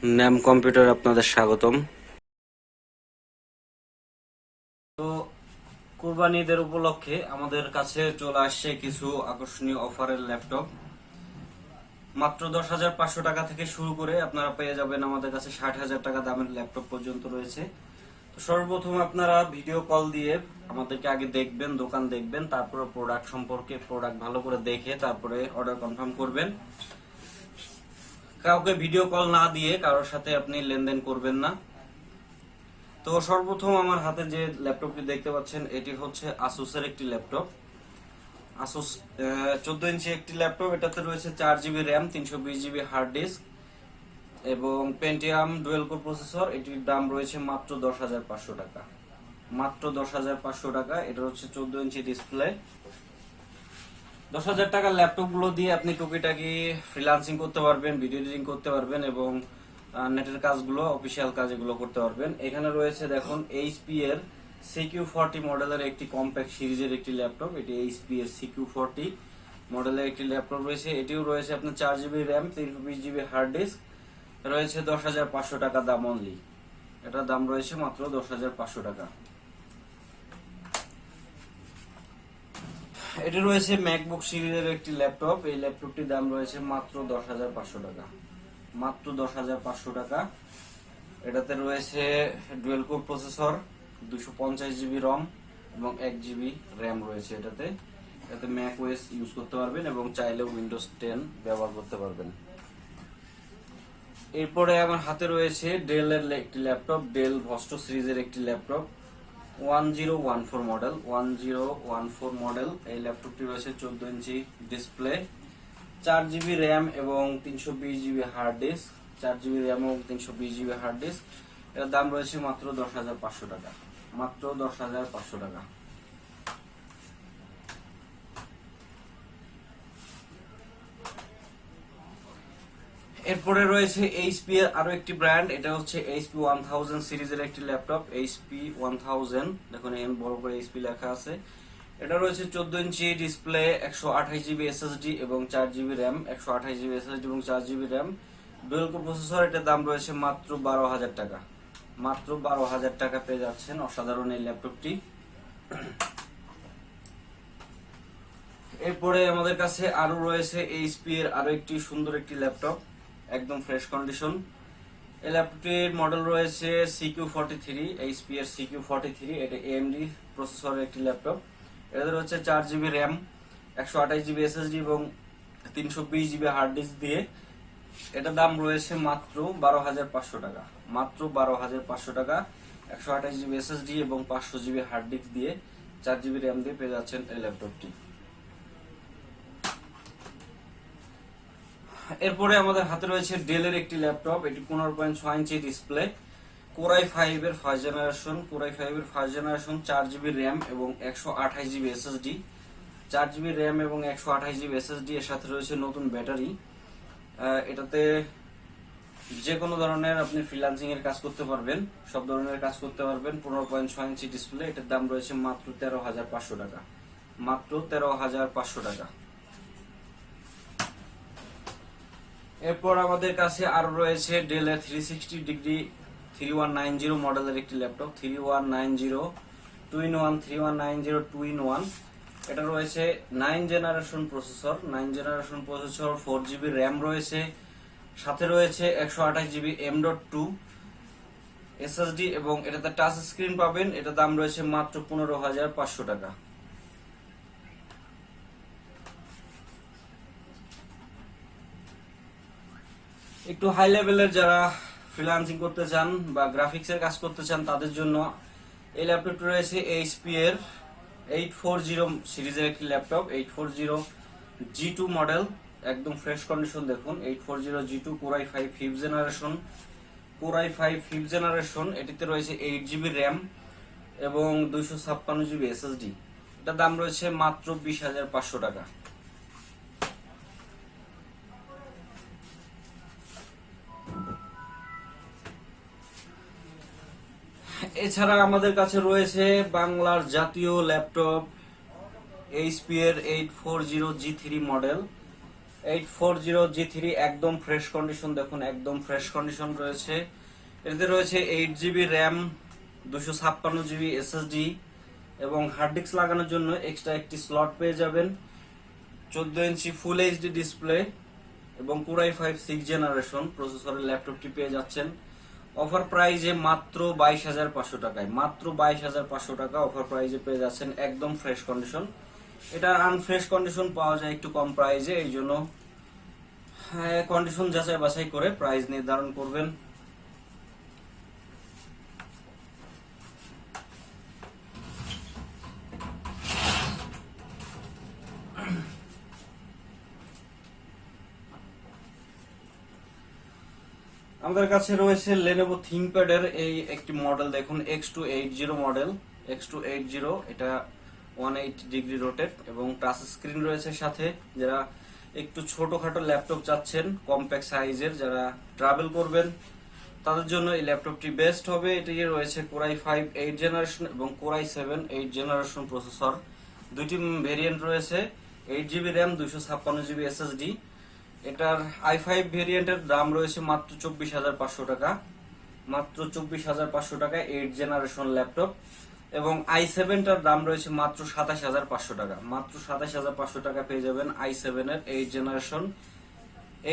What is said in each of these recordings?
NAM computer আপনাদের স্বাগতম। তো কুরবানি ঈদের উপলক্ষে আমাদের কাছে চলে আসছে কিছু আকর্ষণীয় অফারের ল্যাপটপ। মাত্র 10,500 টাকা থেকে শুরু করে আপনারা পেয়ে যাবেন আমাদের কাছে 60,000 টাকা দামের ল্যাপটপ পর্যন্ত রয়েছে। তো সর্বপ্রথম আপনারা ভিডিও কল দিয়ে আমাদেরকে আগে দেখবেন, দোকান দেখবেন, তারপরে প্রোডাক্ট সম্পর্কে প্রোডাক্ট ভালো করে দেখে তারপরে অর্ডার কনফার্ম করবেন। কাউকে ভিডিও কল না দিয়ে কারোর সাথে আপনি লেনদেন করবেন না। তো সর্বপ্রথম আমার হাতে যে ল্যাপটপটি দেখতে পাচ্ছেন এটি হচ্ছে আসুসের একটি ল্যাপটপ। আসুস 14 ইঞ্চি একটি ল্যাপটপ। এটাতে রয়েছে 4 GB RAM, 320 GB hard disk এবং পেন্টিয়াম ডুয়েল কোর প্রসেসর। এটির দাম রয়েছে মাত্র 10,500 টাকা। মাত্র 10,500 টাকা। এটা হচ্ছে 14 ইঞ্চি ডিসপ্লে। 10,000 টাকার ল্যাপটপ গুলো দিয়ে আপনি টুকিটাকি ফ্রিল্যান্সিং করতে পারবেন, ভিডিও এডিটিং করতে পারবেন এবং নেটের কাজগুলো, অফিসিয়াল কাজ এগুলো করতে পারবেন। এখানে রয়েছে দেখুন এইচপি এর CQ40 মডেলের একটি কম্প্যাক্ট সিরিজের একটি ল্যাপটপ। এটি এইচপি এর CQ40 মডেলের একটি ল্যাপটপ রয়েছে। এটিও রয়েছে আপনার 4 GB RAM, 320 GB hard disk. রয়েছে 10,500 টাকা দাম অনলি। এটার দাম রয়েছে মাত্র 10,500 টাকা। এটি রয়েছে ম্যাকবুক সিরিজের একটি ল্যাপটপ। এই ল্যাপটপটির দাম রয়েছে মাত্র 10,500 টাকা। মাত্র 10,500 টাকা। এটাতে রয়েছে dual core processor, 250 GB ROM এবং 1 জিবি র্যাম রয়েছে। এটাতে ম্যাক ওএস ইউজ করতে পারবেন এবং চাইলে উইন্ডোজ 10 ব্যবহার করতে পারবেন। এরপরে আমার হাতে রয়েছে ডেল এর একটি ল্যাপটপ, ডেল ভস্টো সিরিজের একটি ল্যাপটপ, 1014 মডেল। 1014 মডেল। এই ল্যাপটপটি রয়েছে 14 ইঞ্চি ডিসপ্লে, 4 জিবি র্যাম এবং 320 GB hard disk. 4 GB RAM এবং 320 জিবি হার্ড ডিস্ক। এর দাম রয়েছে মাত্র 10,500 টাকা। মাত্র 10,500 টাকা। এরপরে রয়েছে এইচপি এর আরো একটি ব্র্যান্ড। এটা হচ্ছে এইচপি 1000 সিরিজের একটি ল্যাপটপ। এইচপি 1000, দেখুন এখানে বড় করে এইচপি লেখা আছে। এটা রয়েছে 14 ইঞ্চি ডিসপ্লে, 128 জিবি এসএসডি এবং 4 জিবি র্যাম। 128 জিবি এসএসডি এবং 4 GB RAM. Dual core processor. এটার দাম রয়েছে মাত্র 12,000 টাকা। মাত্র 12,000 টাকা পেয়ে যাচ্ছেন অসাধারণ এই ল্যাপটপটি। এরপরে আমাদের কাছে আরো রয়েছে এইচপি এর আরো একটি সুন্দর একটি ল্যাপটপ, একদম ফ্রেশ কন্ডিশন। এই ল্যাপটপটির মডেল রয়েছে CQ43, এইচপি এর CQ43। এটা AMD প্রসেসরের একটি ল্যাপটপ। এটাতে রয়েছে 4 জিবি র্যাম, 128 জিবি এসএসডি এবং 320 জিবি হার্ড ডিস্ক দিয়ে। এটার দাম রয়েছে মাত্র 12,500 টাকা। মাত্র 12,500 টাকা। 128 জিবি এসএসডি এবং 500 জিবি হার্ড ডিস্ক দিয়ে, 4 জিবি র্যাম দিয়ে পেয়ে যাচ্ছেন এই ল্যাপটপটি। এরপরে আমাদের হাতে রয়েছে ডেলের একটি ল্যাপটপ। এটি 15.6 ইঞ্চি ডিসপ্লে, কোরাই 5 এর ফার্স্ট জেনারেশন। কোরাই 5 এর ফার্স্ট জেনারেশন, 4 জিবি র্যাম এবং 128 জিবি এসএসডি। 4 জিবি র্যাম এবং 128 জিবি এসএসডি। এর সাথে রয়েছে নতুন ব্যাটারি। এটাতে যে কোনো ধরনের আপনি ফ্রিল্যান্সিং এর কাজ করতে পারবেন, সব ধরনের কাজ করতে পারবেন। 15.6 ইঞ্চি ডিসপ্লে। এটার দাম রয়েছে মাত্র 13,500 টাকা। মাত্র 13,500 টাকা। এরপর আমাদের কাছে আরো রয়েছে ডেল এর 360 ডিগ্রি 3190 মডেলের একটি ল্যাপটপ। 3190 2-in-1, 3190 2-in-1। এটা রয়েছে 9 generation processor. 9 generation processor, 4 GB RAM রয়েছে। সাথে রয়েছে 128 জিবি M.2 এসএসডি এবং এটাতে টাচ স্ক্রিন পাবেন। এটার দাম রয়েছে মাত্র 15,500 টাকা। একটু হাই লেভেলের যারা ফ্রিল্যান্সিং করতে চান বা গ্রাফিক্সের কাজ করতে চান তাদের জন্য এই ল্যাপটপটি রয়েছে এইচপি এর 840 সিরিজের একটি ল্যাপটপ। 840 G2 মডেল, একদম ফ্রেশ কন্ডিশন। দেখুন 840 G2 core i 5 fifth generation. Core i 5 fifth generation. এটিতে রয়েছে 8 জিবি র্যাম এবং 256 জিবি এসএসডি। এটার দাম রয়েছে মাত্র 20,500 টাকা। এছাড়া আমাদের কাছে রয়েছে বাংলার জাতীয় ল্যাপটপ এইচপি এর 840 G3 মডেল। 840G3 একদম ফ্রেশ কন্ডিশন, দেখুন একদম ফ্রেশ কন্ডিশন রয়েছে। এতে রয়েছে 8GB র্যাম, 256GB SSD এবং হার্ড ডিস্ক লাগানোর জন্য এক্সট্রা একটি স্লট পেয়ে যাবেন। 14 ইঞ্চি ফুল এইচডি ডিসপ্লে এবং Core i5 6th জেনারেশন প্রসেসরের ল্যাপটপটি পেয়ে যাচ্ছেন অফার প্রাইজে মাত্র 22,500 টাকায়। মাত্র 22,500 টাকা অফার প্রাইজে পেয়ে যাচ্ছেন একদম ফ্রেশ কন্ডিশন। এটা আনফ্রেশ কন্ডিশন পাওয়া যায় একটু কম প্রাইজে, এই জন্য কন্ডিশন যাচাই বাছাই করে প্রাইস নির্ধারণ করবেন। আমাদের কাছে রয়েছে Lenovo ThinkPad এর এই একটি মডেল, দেখুন X280 মডেল। X280 এটা 180 ডিগ্রি রোটেট এবং টাচ স্ক্রিন রয়েছে সাথে। যারা একটু ছোটখাটো ল্যাপটপ চাচ্ছেন কম্প্যাক্ট সাইজের, যারা ট্রাভেল করবেন তাদের জন্য এই ল্যাপটপটি বেস্ট হবে। এটি রয়েছে Core i5 8th জেনারেশন এবং Core i7 8th generation processor. দুইটি ভেরিয়েন্ট রয়েছে, 8GB র্যাম, 256GB SSD। এটার i5 ভেরিয়েন্টের দাম রয়েছে মাত্র 24,500 টাকা। মাত্র 24,500 টাকায় 8th জেনারেশন ল্যাপটপ। এবং i7টার দাম রয়েছে মাত্র 27,500 টাকা। মাত্র 27,500 টাকা পেয়ে যাবেন i7 এর 8th generation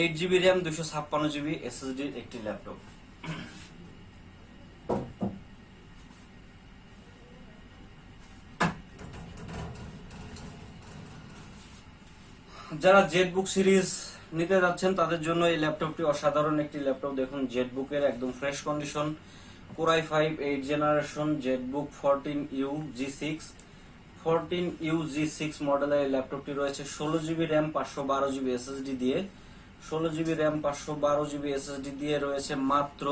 8GB RAM, 256GB SSD একটি ল্যাপটপ। যারা জেটবুক সিরিজ নিতে যাচ্ছেন তাদের জন্য এই ল্যাপটপটি অসাধারণ একটি ল্যাপটপ। দেখুন জেটবুকের একদম fresh condition, Core i5 8th generation Jetbook 14U G6 মডেলের এই ল্যাপটপটি রয়েছে 16GB র্যাম, 512GB SSD দিয়ে। 16GB র্যাম, 512GB SSD দিয়ে রয়েছে মাত্র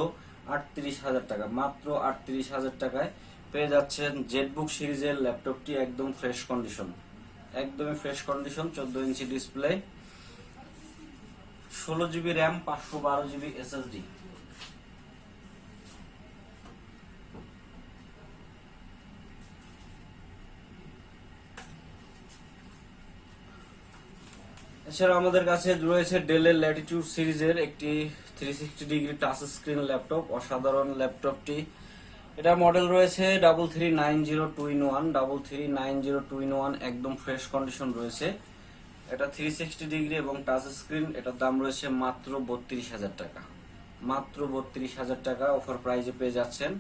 38,000 টাকা। মাত্র 38,000 টাকায় পেয়ে যাচ্ছেন জেটবুক সিরিজের ল্যাপটপটি একদম ফ্রেশ কন্ডিশন। একদমই fresh condition, 14 inch display, 16GB RAM, 512GB SSD। এছাড়া আমাদের কাছে রয়েছে ডেলের ল্যাটিটিউড সিরিজের একটি 360 ডিগ্রি টাচ স্ক্রিন ল্যাপটপ। অসাধারণ ল্যাপটপটি, এটা মডেল রয়েছে 3390 3390 একদম ফ্রেশ কন্ডিশন রয়েছে। এটা 360 ডিগ্রি এবং টাচ স্ক্রিন। এটার দাম রয়েছে মাত্র 32,000 টাকা। মাত্র 32,000 টাকা অফার প্রাইজে পেয়ে যাচ্ছেন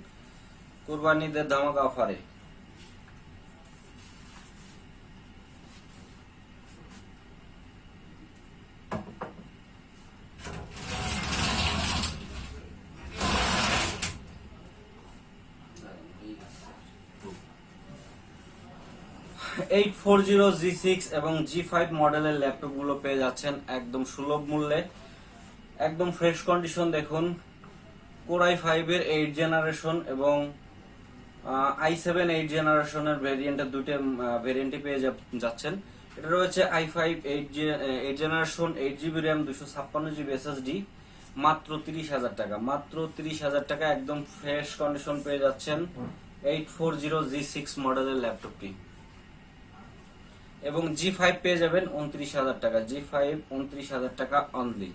কুরবানিদের ধামাকা অফারে। G6 এবং G5 মডেলের ল্যাপটপ গুলো পেয়ে যাচ্ছেন একদম সুলভ মূল্যে, একদম ফ্রেশ কন্ডিশন। দেখুন Core i5 এর 8th জেনারেশন এবং i7 8th জেনারেশনের ভেরিয়েন্টের দুটো ভেরিয়েন্টই পেয়ে যাচ্ছেন। এটা রয়েছে i5 8th generation 8GB RAM, 256GB SSD, মাত্র 30,000 টাকা। মাত্র 30,000 টাকা একদম ফ্রেশ কন্ডিশন পেয়ে যাচ্ছেন 840G6 মডেলের ল্যাপটপটি। এবং G5 পেয়ে যাবেন 29,000 টাকা। G5 29,000 টাকা অনলি।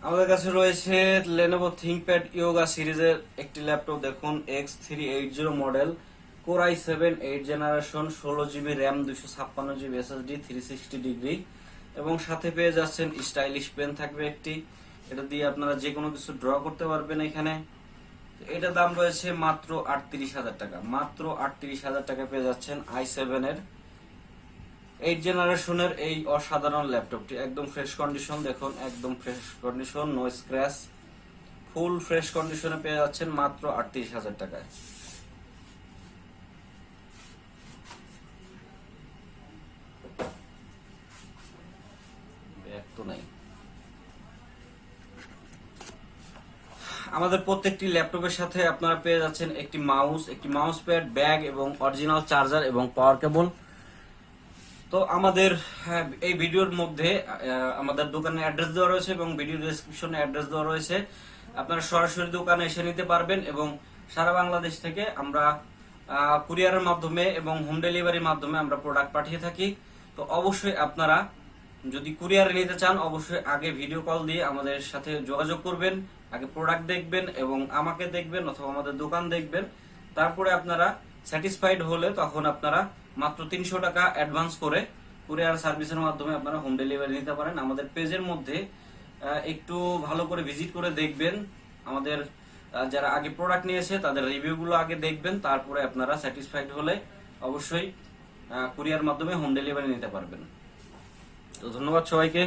আমাদের কাছে রয়েছে Lenovo ThinkPad Yoga সিরিজের একটি ল্যাপটপ। দেখুন X380 model, Core i7 8th generation, 16GB RAM, 256GB SSD, 360 degree এবং সাথে পেয়ে যাচ্ছেন স্টাইলিশ পেন থাকবে একটি। এটা দিয়ে আপনারা যে কোনো কিছু ড্র করতে পারবেন এখানে। এটা দাম রয়েছে মাত্র 38,000 টাকা। মাত্র 38,000 টাকা পেয়ে যাচ্ছেন i7 এর 8th জেনারেশনের এই অসাধারণ ল্যাপটপটি। একদম ফ্রেশ কন্ডিশন, দেখুন একদম fresh condition, no scratch, full fresh কন্ডিশনে পেয়ে যাচ্ছেন মাত্র 38,000 টাকায়। তো নাই, আমাদের প্রত্যেকটি ল্যাপটপের সাথে আপনারা পেয়ে যাচ্ছেন একটি মাউস প্যাড, ব্যাগ এবং অরিজিনাল চার্জার এবং পাওয়ার কেবল। তো আমাদের এই ভিডিওর মধ্যে আমাদের দোকানের অ্যাড্রেস দেওয়া রয়েছে এবং ভিডিও ডেসক্রিপশনে অ্যাড্রেস দেওয়া রয়েছে। আপনারা সরাসরি দোকানে এসে নিতে পারবেন এবং সারা বাংলাদেশ থেকে আমরা কুরিয়ারের মাধ্যমে এবং হোম ডেলিভারির মাধ্যমে আমরা প্রোডাক্ট পাঠিয়ে থাকি। তো অবশ্যই আপনারা যদি কুরিয়ারে নিতে চান অবশ্যই আগে ভিডিও কল দিয়ে আমাদের সাথে যোগাযোগ করবেন, আগে প্রোডাক্ট দেখবেন এবং আমাকে দেখবেন অথবা আমাদের দোকান দেখবেন। তারপরে আপনারা স্যাটিসফাইড হলে তখন আপনারা মাত্র 300 টাকা অ্যাডভান্স করে কুরিয়ার সার্ভিসের মাধ্যমে আপনারা হোম ডেলিভারি নিতে পারেন। আমাদের পেজের মধ্যে একটু ভালো করে ভিজিট করে দেখবেন, আমাদের যারা আগে প্রোডাক্ট নিয়েছে তাদের রিভিউগুলো আগে দেখবেন, তারপরে আপনারা স্যাটিসফাইড হলে অবশ্যই কুরিয়ার মাধ্যমে হোম ডেলিভারি নিতে পারবেন। তো ধন্যবাদ সবাইকে।